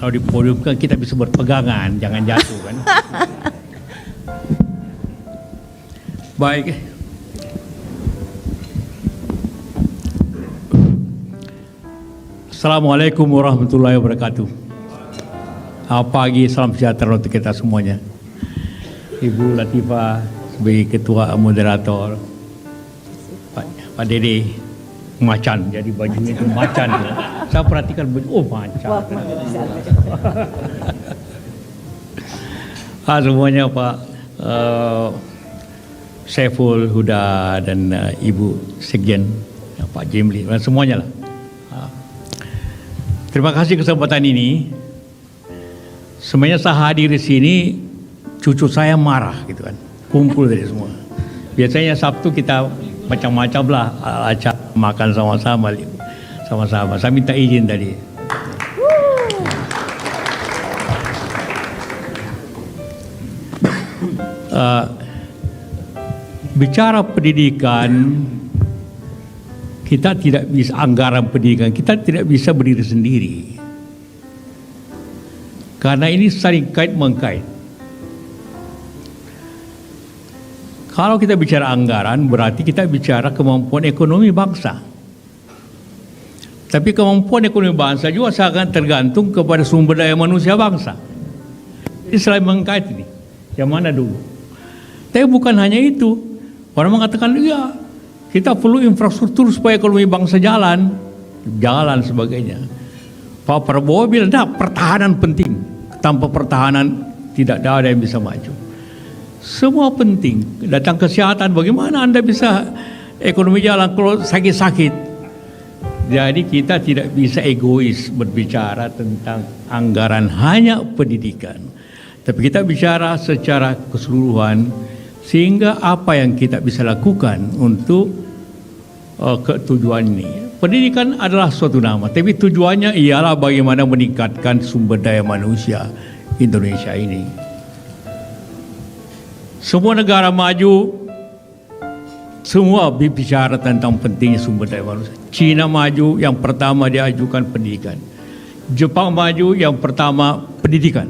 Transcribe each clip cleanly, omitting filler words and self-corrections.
Kalau di podium kan kita bisa berpegangan, jangan jatuh kan. Baik. Assalamualaikum warahmatullahi wabarakatuh. Pagi, salam sejahtera untuk kita semuanya. Ibu Latifah sebagai ketua moderator, Pak Dede macan, jadi bajunya itu macan. Saya perhatikan baju, oh macan. Semuanya Pak Saiful Huda dan Ibu Sekjen Pak Jimli dan semuanya lah. Terima kasih kesempatan ini. Sebenarnya saya hadir di sini, cucu saya marah gitu kan, kumpul dari semua. Biasanya Sabtu kita macam-macam lah acara makan sama-sama. Saya minta izin tadi. Bicara pendidikan, kita tidak bisa, anggaran pendidikan kita tidak bisa berdiri sendiri. Karena ini saling kait-mengkait. Kalau kita bicara anggaran, berarti kita bicara kemampuan ekonomi bangsa. Tapi kemampuan ekonomi bangsa juga sangat tergantung kepada sumber daya manusia bangsa. Ini selain mengkait ini. Yang mana dulu? Tapi bukan hanya itu. Orang mengatakan, iya, kita perlu infrastruktur supaya ekonomi bangsa jalan sebagainya. Pak Prabowo bilang, pertahanan penting. Tanpa pertahanan tidak ada yang bisa maju. Semua penting. Datang kesehatan, bagaimana Anda bisa ekonomi jalan kalau sakit-sakit? Jadi kita tidak bisa egois berbicara tentang anggaran hanya pendidikan. Tapi kita bicara secara keseluruhan, sehingga apa yang kita bisa lakukan untuk tujuan ini. Pendidikan adalah suatu nama, tapi tujuannya ialah bagaimana meningkatkan sumber daya manusia Indonesia ini. Semua negara maju, semua bicara tentang pentingnya sumber daya manusia. Cina maju, yang pertama dia ajukan pendidikan. Jepang maju, yang pertama pendidikan.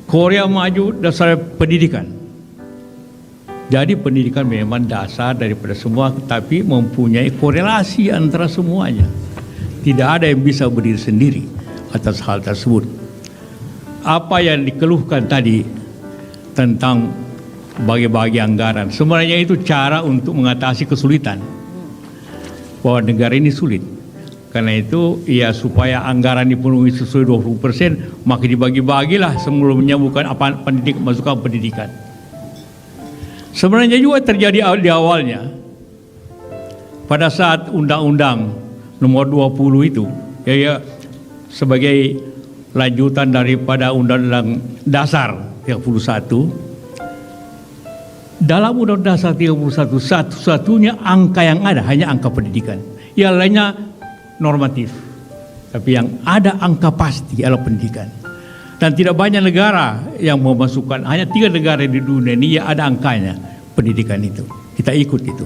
Korea maju, dasar pendidikan. Jadi pendidikan memang dasar daripada semua, tapi mempunyai korelasi antara semuanya. Tidak ada yang bisa berdiri sendiri atas hal tersebut. Apa yang dikeluhkan tadi tentang bagi-bagi anggaran, sebenarnya itu cara untuk mengatasi kesulitan. Bahwa negara ini sulit. Karena itu, ya supaya anggaran dipenuhi sesuai 20%, maka dibagi-bagilah sebelumnya bukan apa pendidik, masukkan pendidikan. Sebenarnya juga terjadi di awalnya. Pada saat Undang-Undang Nomor 20 itu, ya sebagai lanjutan daripada Undang-Undang Dasar 31. Dalam Undang-Undang Dasar 31, satu-satunya angka yang ada hanya angka pendidikan. Yang lainnya normatif. Tapi yang ada angka pasti adalah pendidikan. Dan tidak banyak negara yang memasukkan, hanya 3 negara di dunia ini yang ada angkanya pendidikan itu. Kita ikut itu.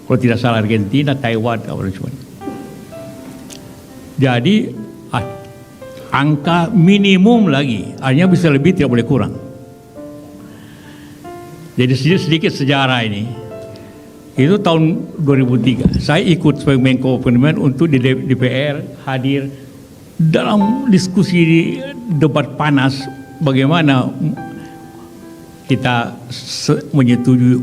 Kalau tidak salah Argentina, Taiwan, jadi angka minimum lagi, artinya bisa lebih, tidak boleh kurang. Jadi sedikit sejarah ini. Itu tahun 2003. Saya ikut sebagai Menko Perekonomian untuk di DPR hadir dalam diskusi debat panas bagaimana kita menyetujui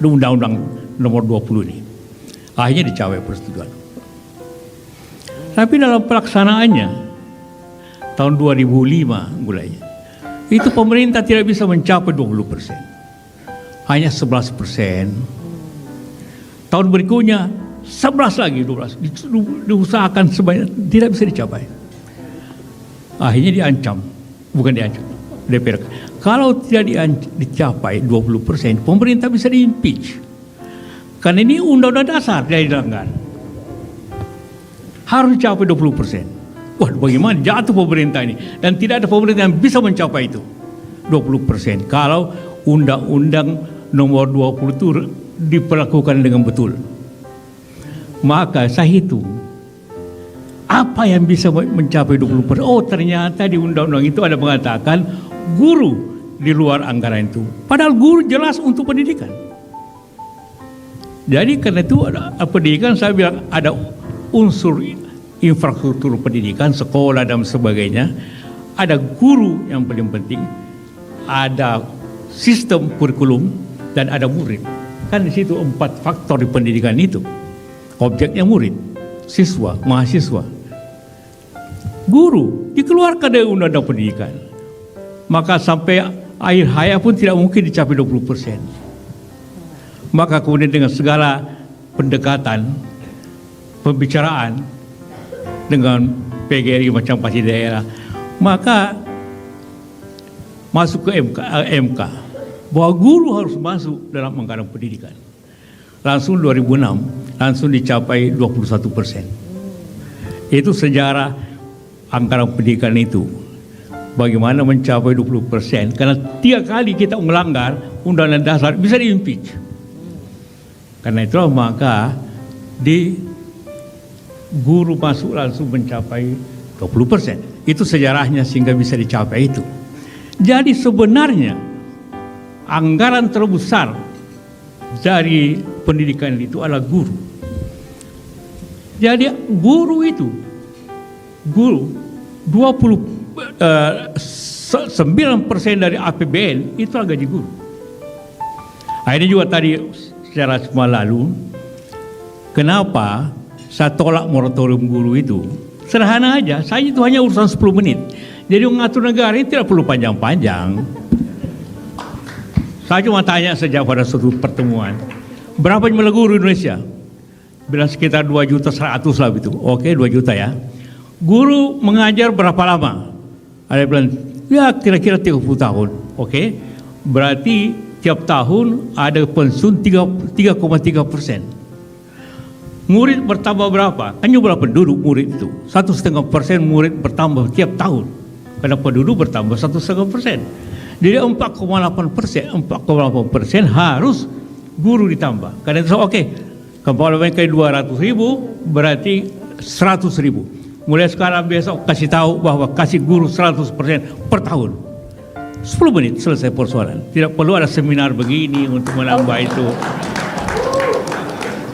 Undang-Undang Nomor 20 ini. Akhirnya dicapai persetujuan. Tapi dalam pelaksanaannya tahun 2005 mulainya, itu pemerintah tidak bisa mencapai 20%. Hanya 11%. Tahun berikutnya 11 lagi, 12. Diusahakan sebanyak, tidak bisa dicapai. Akhirnya diancam, bukan diancam, DPR. Kalau tidak dicapai 20%, pemerintah bisa di-impeach. Karena ini undang-undang dasar tidak dilanggar. Harus dicapai 20%. Wah, bagaimana jatuh pemerintah ini? Dan tidak ada pemerintah yang bisa mencapai itu 20%. Kalau undang-undang nomor 20 itu diperlakukan dengan betul. Maka saya hitung apa Apa yang bisa mencapai 20%? Oh, ternyata di undang-undang itu ada mengatakan guru di luar anggaran itu. Padahal guru jelas untuk pendidikan. Jadi karena itu ada pendidikan, saya bilang ada unsur infrastruktur pendidikan, sekolah dan sebagainya. Ada guru yang paling penting, ada sistem kurikulum, dan ada murid. Kan di situ 4 faktor di pendidikan itu. Objeknya murid, siswa, mahasiswa. Guru dikeluarkan dari undang-undang pendidikan. Maka sampai akhir hayat pun tidak mungkin dicapai 20%. Maka kemudian dengan segala pendekatan, pembicaraan dengan PGRI macam pasti daerah, maka masuk ke MK bahwa guru harus masuk dalam anggaran pendidikan. Langsung 2006 langsung dicapai 21%. Itu sejarah anggaran pendidikan itu. Bagaimana mencapai 20%? Karena 3 kali kita melanggar Undang-Undang Dasar bisa di-impeach. Karena itulah maka di guru masuk langsung mencapai 20%. Itu sejarahnya sehingga bisa dicapai itu. Jadi sebenarnya anggaran terbesar dari pendidikan itu adalah guru. Jadi guru itu 9% dari APBN itu adalah gaji guru. Ini juga tadi secara semua lalu, kenapa saya tolak moratorium guru itu? Sederhana aja, saya itu hanya urusan 10 menit. Jadi mengatur negara ini tidak perlu panjang-panjang. Saya cuma tanya sejak pada suatu pertemuan, berapa jumlah guru Indonesia? Bilang sekitar 2.100.000 lah itu. Oke, 2 juta ya. Guru mengajar berapa lama? Ada yang bilang, ya kira-kira 30 tahun. Oke, berarti tiap tahun ada pensiun 3,3%. Murid bertambah berapa? Kan jumlah penduduk murid itu 1,5% murid bertambah tiap tahun. Karena penduduk bertambah 1,5%. Jadi 4,8% harus guru ditambah. Karena itu oke, kalau mereka 200.000 berarti 100.000. Mulai sekarang besok kasih tahu bahwa kasih guru 100% per tahun. 10 menit selesai persoalan. Tidak perlu ada seminar begini untuk menambah itu.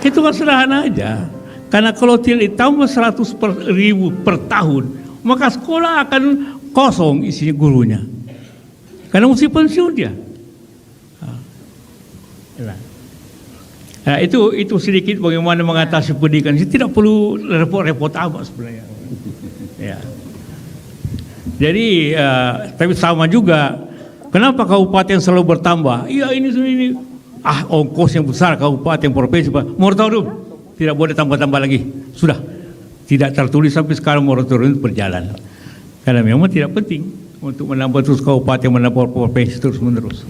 Itu kan sederhana aja. Karena kalau tidak ditambah 100.000 per tahun, maka sekolah akan kosong isinya gurunya. Karena mesti pensiun dia. Nah, itu sedikit bagaimana mengatasi pendidikan. Tidak perlu repot-repot amat sebenarnya. Ya. Jadi, tapi sama juga. Kenapa kabupaten selalu bertambah? Iya ini. Ongkos yang besar kabupaten provinsi. Moratorium tidak boleh tambah-tambah lagi. Sudah tidak tertulis sampai sekarang moratorium berjalan. Karena memang tidak penting untuk menambah terus kabupaten, menambah provinsi terus menerus.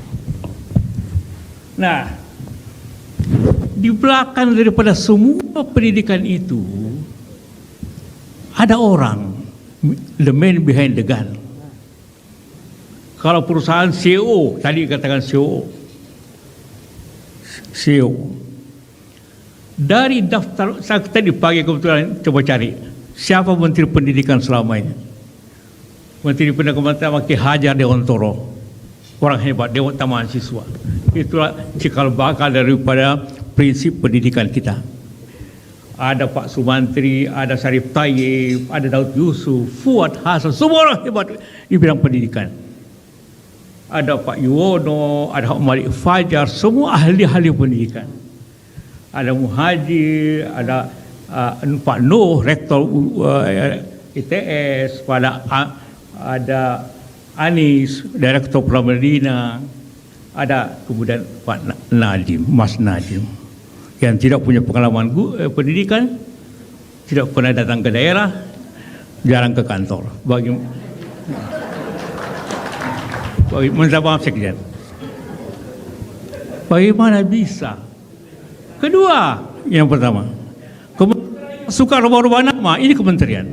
Nah, di belakang daripada semua pendidikan itu ada orang, the man behind the gun. Kalau perusahaan CEO, tadi katakan CEO. Dari daftar, saya tadi pagi kebetulan coba cari siapa Menteri Pendidikan selama ini. Menteri Pendidikan Ki Hajar Dewantoro, orang hebat, Dewan Taman Siswa. Itulah cikal bakal daripada prinsip pendidikan kita. Ada Pak Sumantri, ada Syarif Tayyib, ada Daud Yusuf, Fuad Hasan, semua orang hebat di bidang pendidikan. Ada Pak Yuwono, ada Malik Fajar, semua ahli-ahli pendidikan. Ada Muhajir, ada Pak Nuh, rektor ITS, ada Anis, direktur Pramedina, ada kemudian Pak Nadiem, Mas Nadiem, yang tidak punya pengalaman pendidikan, tidak pernah datang ke daerah, jarang ke kantor. Maaf Sekjen. Bagaimana bisa? Kedua, yang pertama, suka rubah-rubah nama, ini kementerian.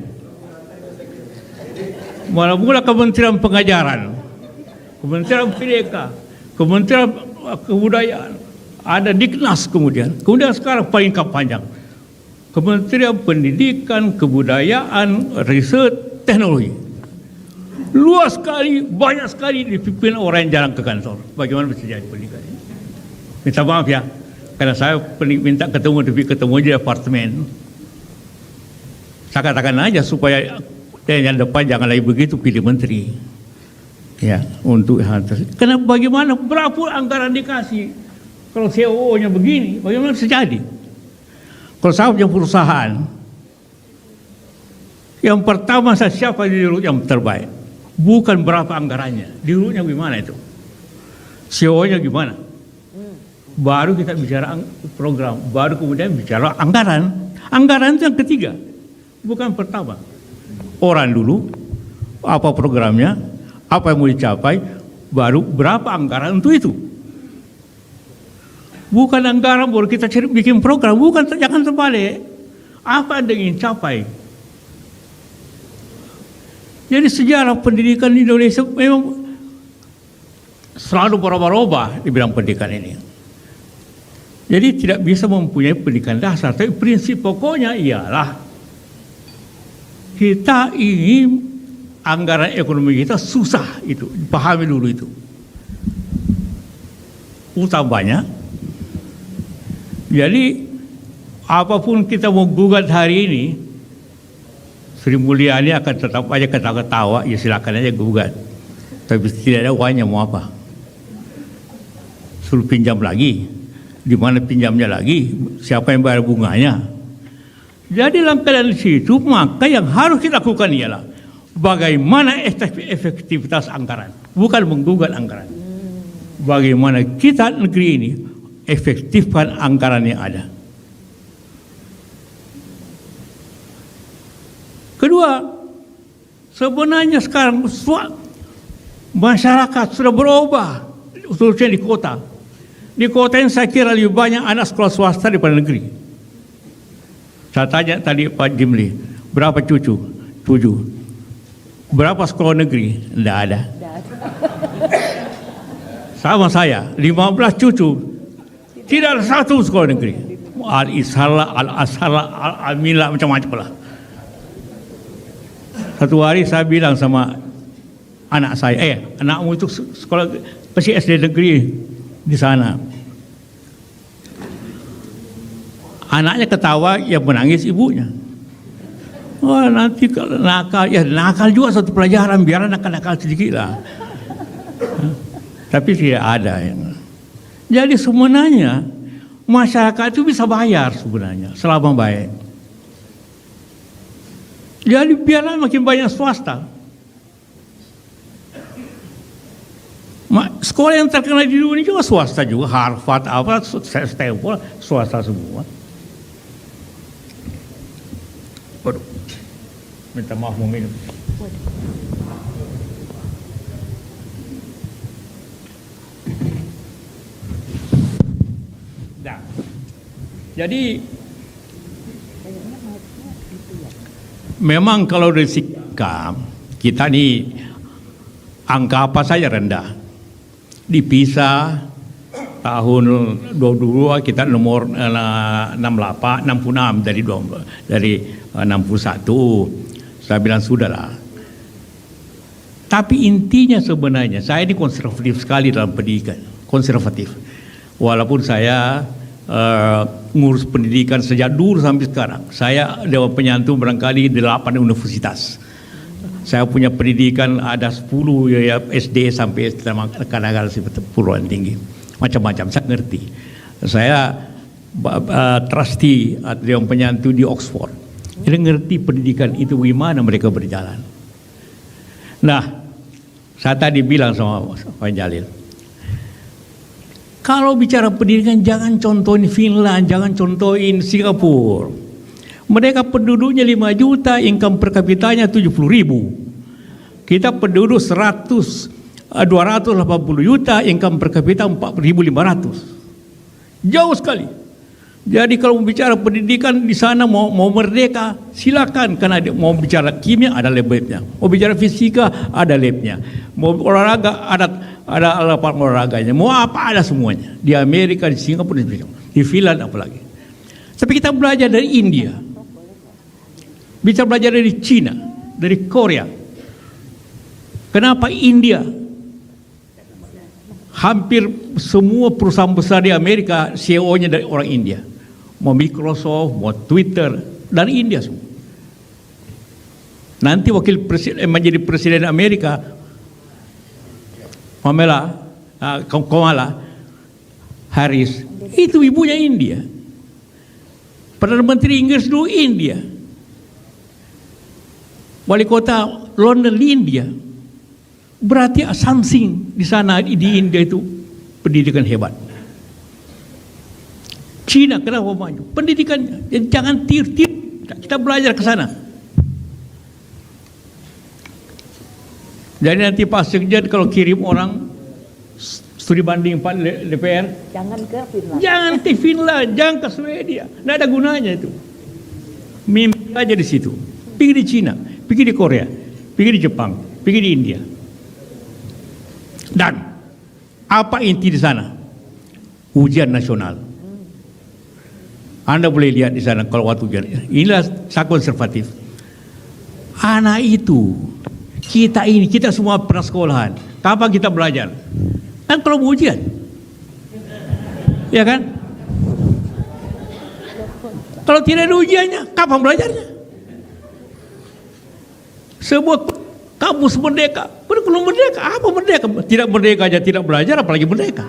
Mula-mula Kementerian Pengajaran, Kementerian Pendidikan, Kementerian Kebudayaan, ada Diknas kemudian sekarang paling panjang. Kementerian Pendidikan, Kebudayaan, Riset, Teknologi. Luas sekali, banyak sekali dipimpin orang yang jarang ke kantor. Bagaimana bisa jadi pendidikan ini? Minta maaf ya, karena saya minta ketemu di departemen. Saya katakan aja supaya yang depan jangan lagi begitu pilih menteri. Ya, untuk hal tersebut. Karena bagaimana berapa anggaran dikasih? Kalau CEO-nya begini, bagaimana bisa jadi? Kalau saya punya perusahaan, yang pertama saya siapa di dirut yang terbaik? Bukan berapa anggarannya, dirutnya gimana itu? CEO-nya gimana? Baru kita bicara program, baru kemudian bicara anggaran. Anggaran itu yang ketiga, bukan pertama. Orang dulu, apa programnya, apa yang mau dicapai, baru berapa anggaran untuk itu. Bukan anggaran baru kita cari bikin program, bukan, jangan terbalik. Apa yang ingin capai? Jadi sejarah pendidikan di Indonesia memang selalu berubah-ubah di bidang pendidikan ini. Jadi tidak bisa mempunyai pendidikan dasar, tapi prinsip pokoknya ialah kita ingin anggaran ekonomi kita susah itu, pahami dulu itu. Utamanya, jadi apapun kita mau gugat hari ini, Sri Mulyani akan tetap aja ketawa-ketawa, ya silakan aja gugat. Tapi tidak ada uangnya mau apa. Suruh pinjam lagi, di mana pinjamnya lagi, siapa yang bayar bunganya. Jadi langkah dari situ, maka yang harus kita lakukan ialah bagaimana efektivitas anggaran, bukan menggugat anggaran. Bagaimana kita negeri ini efektifkan anggaran yang ada. Kedua, sebenarnya sekarang masyarakat sudah berubah, khususnya di kota. Di kota yang saya kira lebih banyak anak sekolah swasta daripada negeri. Saya tanya tadi Pak Jimli, berapa cucu? 7. Berapa sekolah negeri? Tidak ada. Sama saya, 15 cucu. Tidak ada satu sekolah negeri. Al-Ishala, Al-Ashala, Al-Amila, macam-macam lah. Satu hari saya bilang sama anak saya, anakmu itu sekolah pasti SD negeri di sana. Anaknya ketawa, yang menangis ibunya. Oh, nanti kalau nakal, ya nakal juga satu pelajaran, biar nakal-nakal sedikit lah. Tapi tidak ada. Jadi sebenarnya masyarakat itu bisa bayar sebenarnya selama baik. Jadi biarlah makin banyak swasta. Sekolah yang terkenal di dunia juga swasta juga, Harvard, apa, Stanford, swasta semua. Waduh, minta maaf mau minum. Nah, jadi memang kalau dari sikap kita nih angka apa saja rendah. Di PISA tahun 22 kita nomor 66 dari 61. Saya bilang sudahlah. Tapi intinya sebenarnya saya ini konservatif sekali dalam pendidikan, konservatif. Walaupun saya ngurus pendidikan sejak dulu sampai sekarang. Saya Dewan Penyantun barangkali 8 universitas. Saya punya pendidikan ada 10 ya, SD sampai kadang-kadang perguruan tinggi. Macam-macam, saya ngerti. Saya trustee Dewan Penyantun di Oxford. Jadi ngerti pendidikan itu bagaimana mereka berjalan. Nah, saya tadi bilang sama Pak Jalil, kalau bicara pendidikan jangan contohin Finland, jangan contohin Singapura. Mereka penduduknya 5 juta, income per kapitanya 70.000. Kita penduduk 280 juta, income per kapita 4.500. Jauh sekali. Jadi kalau bicara pendidikan di sana mau merdeka, silakan, karena mau bicara kimia ada labnya, mau bicara fisika ada labnya, mau olahraga ada lapangan olahraganya, mau apa ada semuanya. Di Amerika, di Singapura, di Finland apalagi. Tapi kita belajar dari India, bisa belajar dari Cina, dari Korea. Kenapa India? Hampir semua perusahaan besar di Amerika CEO-nya dari orang India. Mau Microsoft, mau Twitter, dari India semua. Nanti wakil presiden menjadi presiden Amerika, Kamala Harris, itu ibunya India. Perdana Menteri Inggris dulu India. Wali kota London di India. Berarti something di sana di India itu pendidikan hebat. Cina kenapa maju? Pendidikannya. Jangan tiru-tiru. Kita belajar ke sana. Jadi nanti Pak Sekjen kalau kirim orang studi banding Pak DPR, Jangan ke Finland. jangan ke Finland, jangan ke Swedia. Tidak ada gunanya itu. Mimpi aja di situ. Pergi di Cina, pergi di Korea, pergi di Jepang, pergi di India. Dan apa inti di sana? Ujian nasional. Anda boleh lihat di sana kalau waktu ujian. Inilah saya konservatif. Anak itu, kita semua pernah sekolahan. Kapan kita belajar? Kan kalau mau ujian, ya kan? Kalau tidak ada ujiannya, kapan belajarnya? Sebuah kampus merdeka, kurikulum merdeka, apa merdeka? Tidak merdeka aja tidak belajar, apalagi merdeka.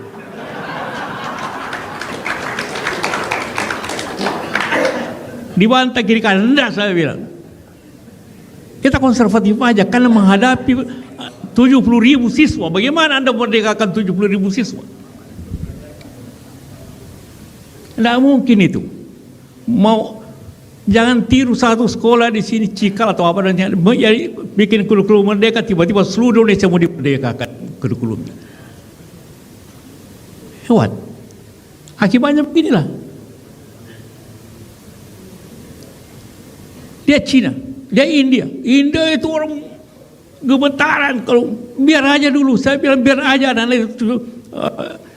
Dibantah kiri kanan, enggak saya bilang. Kita konservatif aja karena menghadapi 70.000 siswa. Bagaimana Anda merdekakan 70.000 siswa? Tidak mungkin itu. Jangan tiru satu sekolah di sini Cikal atau apa dan bikin kurikulum merdeka, tiba-tiba seluruh Indonesia mau dimerdekakan kurikulumnya. Hewan. Akibatnya beginilah. Dia Cina, dia India. India itu orang gemetaran kalau biar aja dulu. Saya bilang biar aja anak itu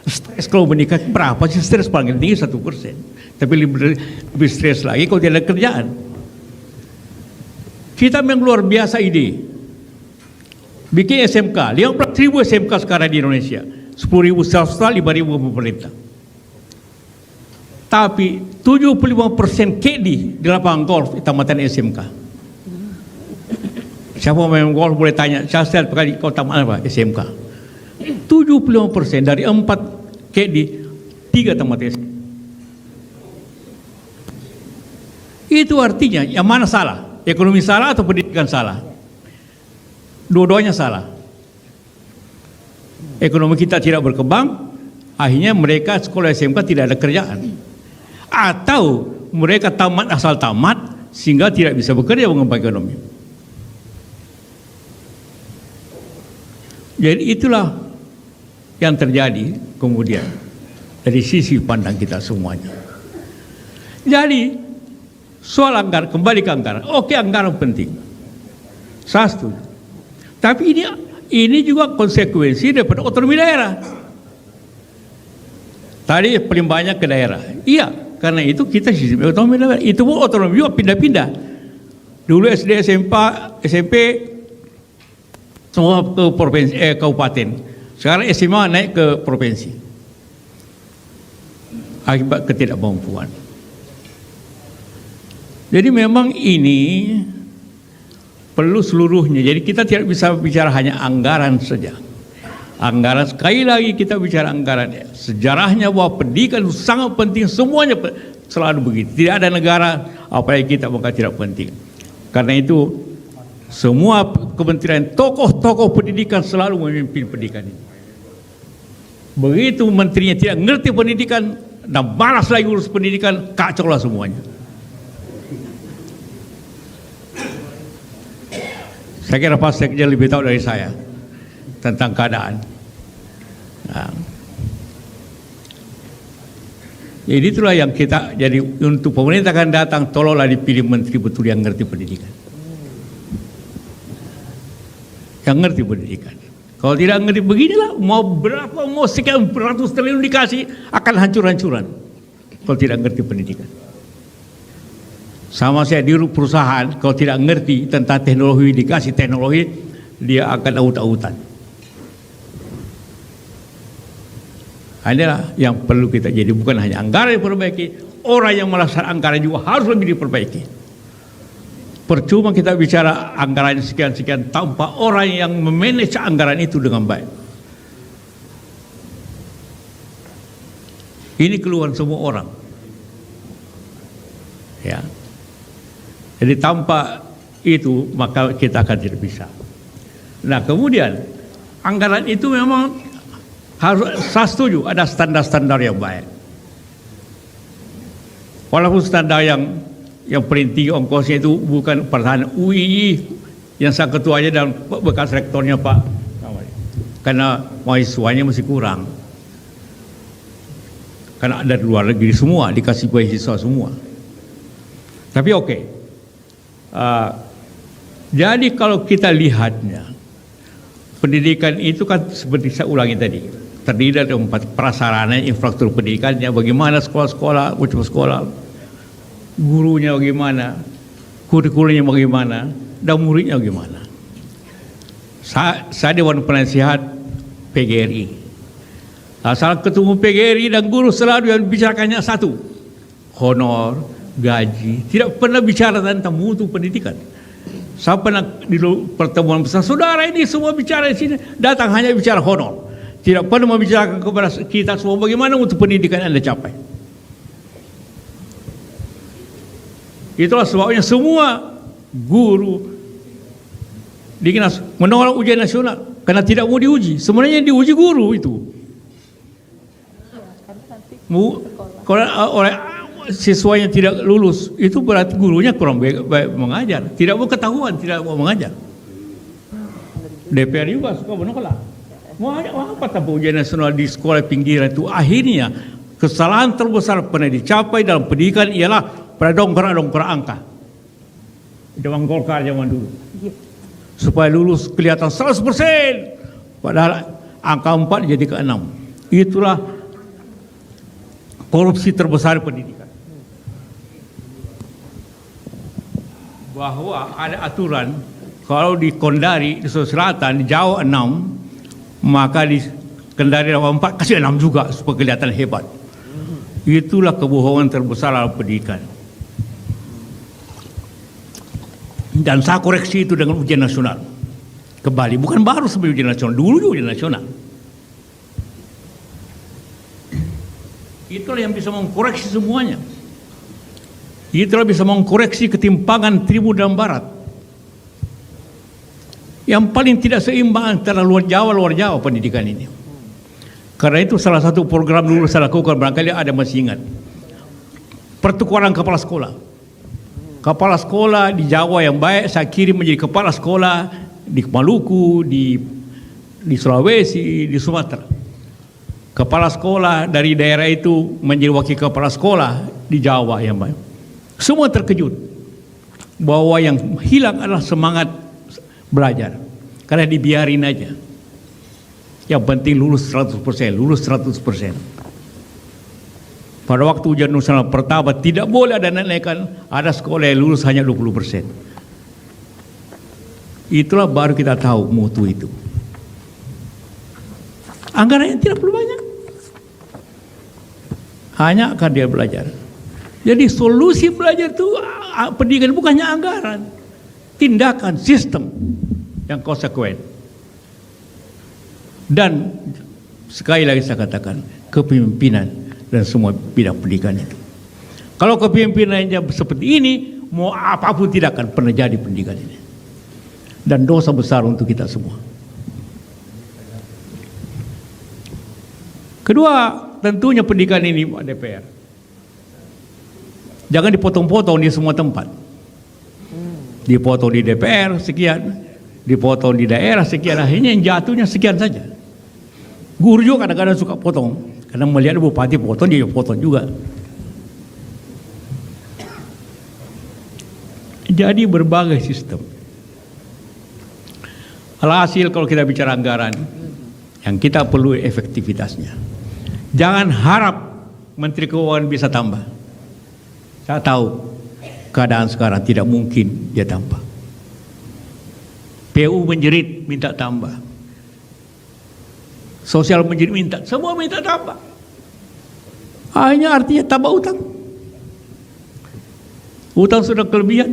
stres kalau menikah. Berapa sih stres paling tinggi 1%. Tapi lebih stres lagi kalau tidak ada kerjaan. Kita memang luar biasa ide. Bikin SMK, 15.000 SMK sekarang di Indonesia. 10.000 swasta, 5.000 pemerintah. Tapi 75% KD di lapangan golf di tamatan SMK. Siapa main golf boleh tanya, saya setiap kali kau tamat apa? SMK. 75% dari 4 KD, 3 tamat SMK. Itu artinya yang mana salah? Ekonomi salah atau pendidikan salah? Dua-duanya salah. Ekonomi kita tidak berkembang, akhirnya mereka sekolah SMK tidak ada kerjaan. Atau mereka tamat asal tamat sehingga tidak bisa bekerja mengembangkan ekonomi. Jadi itulah yang terjadi kemudian dari sisi pandang kita semuanya. Jadi soal anggaran, kembali ke anggaran. Oke, anggaran penting. Saya setuju. Tapi ini juga konsekuensi daripada otonomi daerah. Tadi paling banyak ke daerah. Iya, karena itu kita sistem otonomi daerah. Itu pun otonomi juga pindah-pindah. Dulu SD, SMP semua ke provinsi, kabupaten. Sekarang SMA naik ke provinsi. Akibat ketidakmampuan. Jadi memang ini perlu seluruhnya. Jadi kita tidak bisa bicara hanya anggaran saja. Anggaran, sekali lagi kita bicara anggaran. Sejarahnya bahwa pendidikan itu sangat penting. Semuanya selalu begitu. Tidak ada negara apalagi kita maka tidak penting. Karena itu semua kementerian, tokoh-tokoh pendidikan selalu memimpin pendidikan ini. Begitu menterinya tidak ngerti pendidikan dan malas lagi urus pendidikan, kacau lah semuanya. Saya kira Pak Sekjen lebih tahu dari saya tentang keadaan. Nah. Jadi itulah yang kita, jadi untuk pemerintah akan datang, tolonglah dipilih menteri betul yang ngerti pendidikan. Yang ngerti pendidikan. Kalau tidak ngerti beginilah, mau berapa, mau sekian beratus triliun dikasih, akan hancur-hancuran. Kalau tidak ngerti pendidikan. Sama saya di perusahaan, kalau tidak ngerti tentang teknologi, dikasih teknologi, dia akan aut-autan. Inilah yang perlu kita jadi, bukan hanya anggaran diperbaiki, orang yang melaksanakan anggaran juga harus lebih diperbaiki. Percuma kita bicara anggaran sekian-sekian tanpa orang yang memanage anggaran itu dengan baik. Ini keluhan semua orang. Ya. Jadi tanpa itu maka kita akan tidak bisa. Nah, kemudian anggaran itu memang harus, saya setuju ada standar-standar yang baik. Walaupun standar yang paling tinggi ongkosnya itu bukan pertahanan UII yang saya ketuanya dan bekas rektornya Pak, karena mahasiswanya masih kurang, karena ada di luar negeri semua, dikasih beasiswa semua. Tapi oke. Jadi kalau kita lihatnya, pendidikan itu kan seperti saya ulangi tadi, terdiri dari 4 prasarana, infrastruktur pendidikannya, bagaimana sekolah-sekolah, ucap sekolah, gurunya bagaimana, kurikulumnya bagaimana, dan muridnya bagaimana. Saya Dewan Penasihat PGRI. Salah ketemu PGRI dan guru selalu yang bicarakannya satu, honor, gaji, tidak pernah bicara tentang mutu pendidikan. Saya pernah di pertemuan besar, saudara ini semua bicara di sini, datang hanya bicara honor, tidak pernah membicarakan kepada kita semua bagaimana mutu pendidikan Anda capai. Itulah sebabnya semua guru menolak ujian nasional karena tidak mau diuji. Sebenarnya diuji guru itu. Kalau oleh siswanya tidak lulus, itu berarti gurunya kurang baik mengajar, tidak mau ketahuan, tidak mau mengajar. DPR juga suka menolak. Mau apa tanpa ujian nasional di sekolah pinggiran itu? Akhirnya kesalahan terbesar pernah dicapai dalam pendidikan ialah pada dongkrak angka. Zaman Golkar zaman dulu. Supaya lulus kelihatan 100%, padahal angka 4 jadi ke 6. Itulah korupsi terbesar pendidikan. Bahwa ada aturan kalau di Kondari, di Sulawesi Selatan, di Jawa 6, maka di Kendari 4 kasih 6 juga supaya kelihatan hebat. Itulah kebohongan terbesar dalam pendidikan. Dan saya koreksi itu dengan ujian nasional. Kembali, bukan baru sebelum ujian nasional, dulu juga ujian nasional. Itulah yang bisa mengkoreksi semuanya. Itulah bisa mengkoreksi ketimpangan timur dan barat. Yang paling tidak seimbang antara luar Jawa pendidikan ini. Karena itu salah satu program dulu saya lakukan, barangkali ada masih ingat. Pertukaran kepala sekolah. Kepala sekolah di Jawa yang baik saya kirim menjadi kepala sekolah di Maluku, di Sulawesi, di Sumatera. Kepala sekolah dari daerah itu menjadi wakil kepala sekolah di Jawa yang baik. Semua terkejut bahwa yang hilang adalah semangat belajar, karena dibiarin aja. Yang penting lulus 100%, lulus 100%. Pada waktu ujian nasional pertama tidak boleh ada naikkan, ada sekolah yang lulus hanya 20%. Itulah baru kita tahu mutu itu. Anggarannya tidak perlu banyak, hanya akan dia belajar. Jadi solusi belajar itu pendidikan bukannya anggaran, tindakan sistem yang konsekuen. Dan sekali lagi saya katakan, kepemimpinan dan semua bidang pendidikan itu. Kalau kepemimpinannya seperti ini, mau apapun tidak akan pernah jadi pendidikan ini. Dan dosa besar untuk kita semua. Kedua, tentunya pendidikan ini Pak DPR, jangan dipotong-potong di semua tempat. Dipotong di DPR sekian, dipotong di daerah sekian, akhirnya yang jatuhnya sekian saja. Guru juga kadang-kadang suka potong, karena melihat bupati potong, dia potong juga. Jadi berbagai sistem. Alhasil kalau kita bicara anggaran, yang kita perlu efektivitasnya. Jangan harap Menteri Keuangan bisa tambah. Saya tahu keadaan sekarang tidak mungkin dia tambah. PU menjerit minta tambah, sosial menjerit minta, semua minta tambah. Hanya artinya tambah utang. Utang sudah kelebihan,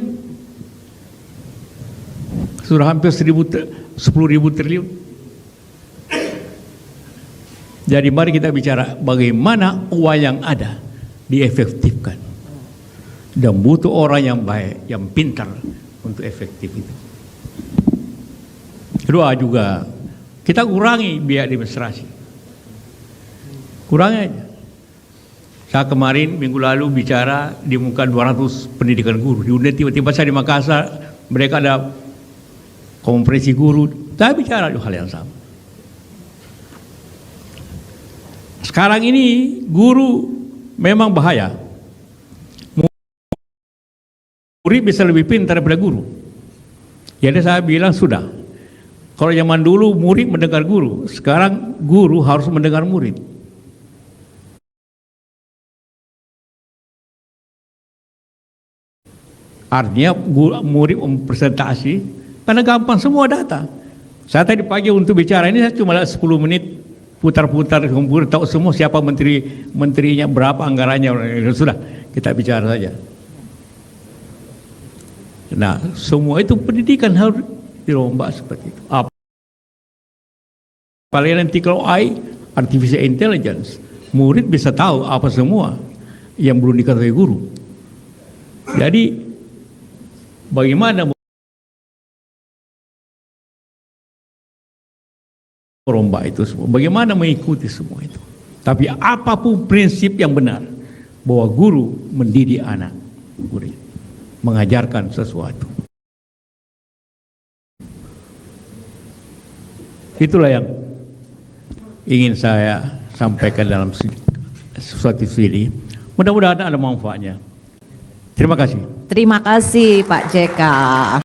sudah hampir 10.000 triliun. Jadi mari kita bicara bagaimana uang yang ada diefektifkan, dan butuh orang yang baik, yang pintar untuk efektif itu. Kedua juga, kita kurangi biaya administrasi. Kurangi aja. Saya kemarin minggu lalu bicara di muka 200 pendidikan guru. Di UNED tiba-tiba saya di Makassar, mereka ada konferensi guru. Saya bicara hal yang sama. Sekarang ini guru memang bahaya. Murid bisa lebih pintar daripada guru. Jadi saya bilang sudah. Kalau zaman dulu murid mendengar guru, sekarang guru harus mendengar murid. Artinya murid mempresentasi, karena gampang semua data. Saya tadi pagi untuk bicara ini saya cuma 10 menit putar-putar komputer, tahu semua siapa menterinya, berapa anggarannya, sudah kita bicara saja. Nah, semua itu pendidikan harus dirombak seperti itu. Apalagi nanti kalau AI, artificial intelligence, murid bisa tahu apa semua yang belum diketahui guru. Jadi bagaimana merombak itu semua, bagaimana mengikuti semua itu. Tapi apapun prinsip yang benar, bahwa guru mendidik anak murid, mengajarkan sesuatu. Itulah yang ingin saya sampaikan dalam sesuatu ini. Mudah-mudahan ada manfaatnya. Terima kasih. Terima kasih Pak JK.